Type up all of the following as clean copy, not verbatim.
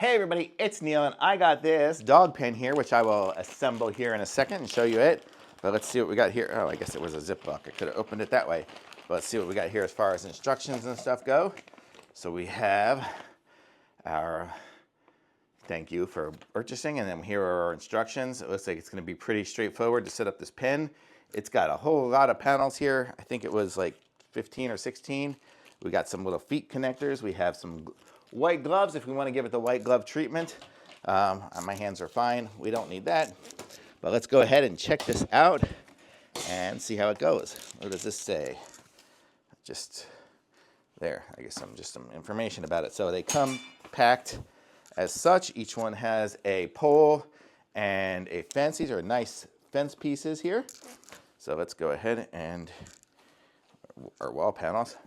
Hey everybody, it's Neil and I got this dog pen here, which I will assemble here in a second and show you it. But let's see what we got here. Oh, I guess it was a Ziploc. I could have opened it that way. But let's see what we got here as far as instructions and stuff go. So we have our thank you for purchasing, and then here are our instructions. It looks like it's going to be pretty straightforward to set up this pen. It's got a whole lot of panels here. I think it was like 15 or 16. We got some little feet connectors. We have some white gloves if we want to give it the white glove treatment. My hands are fine. We don't need that. But let's go ahead and check this out and see how it goes. What does this say? Just there. I guess some information about it. So they come packed as such. Each one has a pole and a fence. These are nice fence pieces here. So let's go ahead and our wall panels.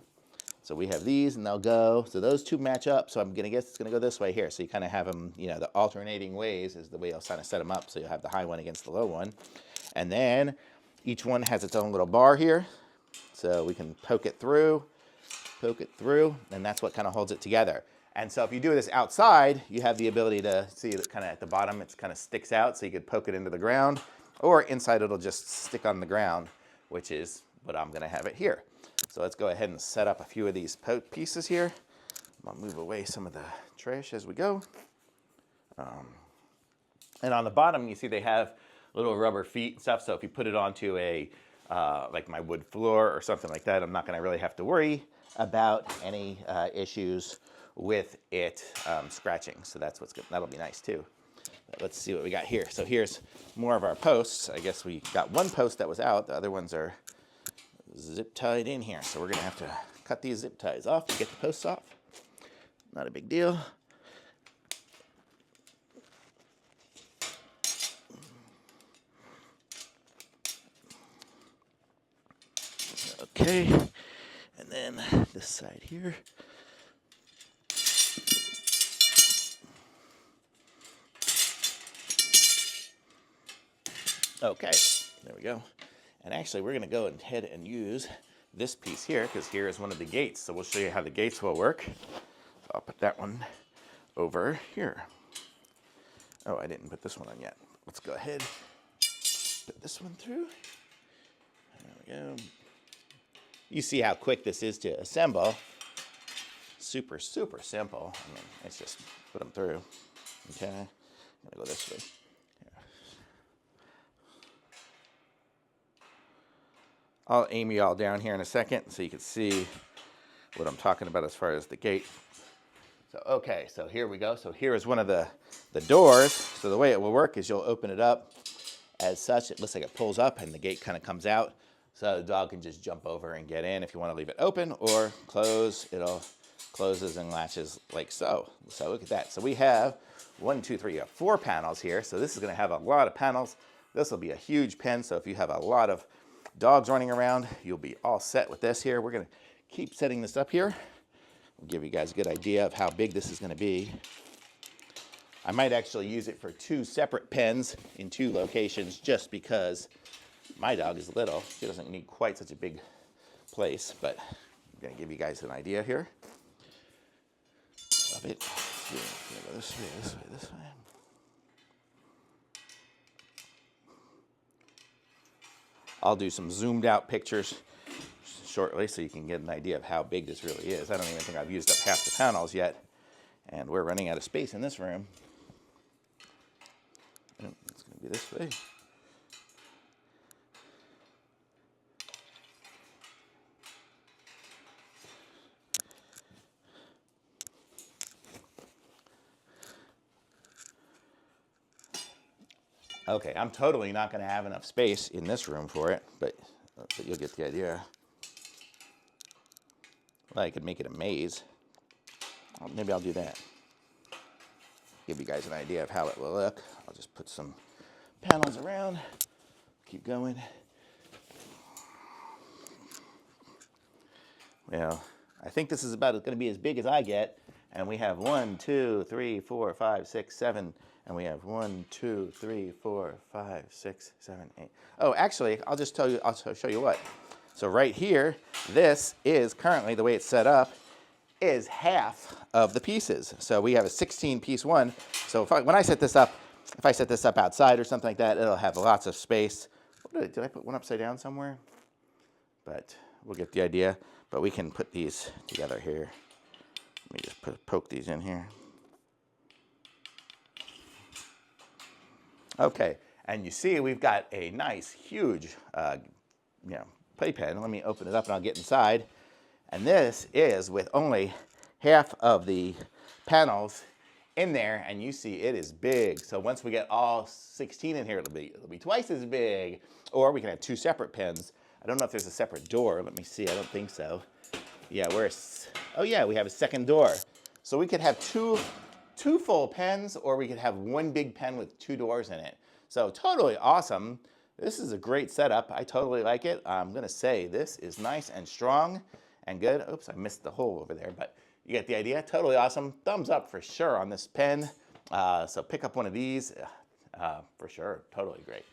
So we have these, and they'll go, so those two match up, so I'm gonna guess it's gonna go this way here. So you kind of have them, you know, the alternating ways is the way I'll kind of set them up, so you'll have the high one against the low one. And then each one has its own little bar here, so we can poke it through, and that's what kind of holds it together. And so if you do this outside, you have the ability to see that kind of at the bottom, it kind of sticks out, so you could poke it into the ground, or inside it'll just stick on the ground, which is what I'm gonna have it here. So let's go ahead and set up a few of these pieces here. I'll move away some of the trash as we go. And on the bottom, you see they have little rubber feet and stuff. So if you put it onto a, like my wood floor or something like that, I'm not gonna really have to worry about any issues with it scratching. So that's what's good. That'll be nice too. But let's see what we got here. So here's more of our posts. I guess we got one post that was out. The other ones are zip tied in here. So we're gonna have to cut these zip ties off to get the posts off. Not a big deal. Okay, and then this side here. Okay, there we go. And actually, we're gonna go ahead and use this piece here, because here is one of the gates. So we'll show you how the gates will work. So I'll put that one over here. Oh, I didn't put this one on yet. Let's go ahead, put this one through. There we go. You see how quick this is to assemble. Super, super simple. I mean, it's just put them through. Okay, I'm gonna go this way. I'll aim you all down here in a second so you can see what I'm talking about as far as the gate. So, okay, so here we go. So here is one of the doors. So the way it will work is you'll open it up as such. It looks like it pulls up and the gate kind of comes out. So the dog can just jump over and get in. If you want to leave it open or close, it'll closes and latches like so. So look at that. So we have 1, 2, 3, 4 panels here. So this is going to have a lot of panels. This will be a huge pen. So if you have a lot of dogs running around, you'll be all set with this here. We're gonna keep setting this up here. We'll give you guys a good idea of how big this is gonna be. I might actually use it for 2 separate pens in 2 locations just because my dog is little. She doesn't need quite such a big place, but I'm gonna give you guys an idea here of it. Go this way, this way, this way. I'll do some zoomed out pictures shortly so you can get an idea of how big this really is. I don't even think I've used up half the panels yet, and we're running out of space in this room. It's going to be this way. Okay, I'm totally not going to have enough space in this room for it, but you'll get the idea. Well, I could make it a maze. Well, maybe I'll do that. Give you guys an idea of how it will look. I'll just put some panels around. Keep going. Well, I think this is about going to be as big as I get. And we have 1, 2, 3, 4, 5, 6, 7. And we have 1, 2, 3, 4, 5, 6, 7, 8. Oh, actually, I'll just tell you, I'll show you what. So right here, this is currently the way it's set up is half of the pieces. So we have a 16-piece one. So when I set this up, if I set this up outside or something like that, it'll have lots of space. Did I put one upside down somewhere? But we'll get the idea. But we can put these together here. Let me just poke these in here. Okay, and you see we've got a nice, huge, playpen. Let me open it up and I'll get inside. And this is with only half of the panels in there, and you see it is big. So once we get all 16 in here, it'll be twice as big. Or we can have 2 separate pens. I don't know if there's a separate door. Let me see. I don't think so. Yeah, oh yeah, we have a second door. So we could have two full pens, or we could have one big pen with 2 doors in it. So totally awesome. This is a great setup. I totally like it. I'm gonna say this is nice and strong and good. Oops, I missed the hole over there, but you get the idea. Totally awesome. Thumbs up for sure on this pen. So pick up one of these for sure. Totally great.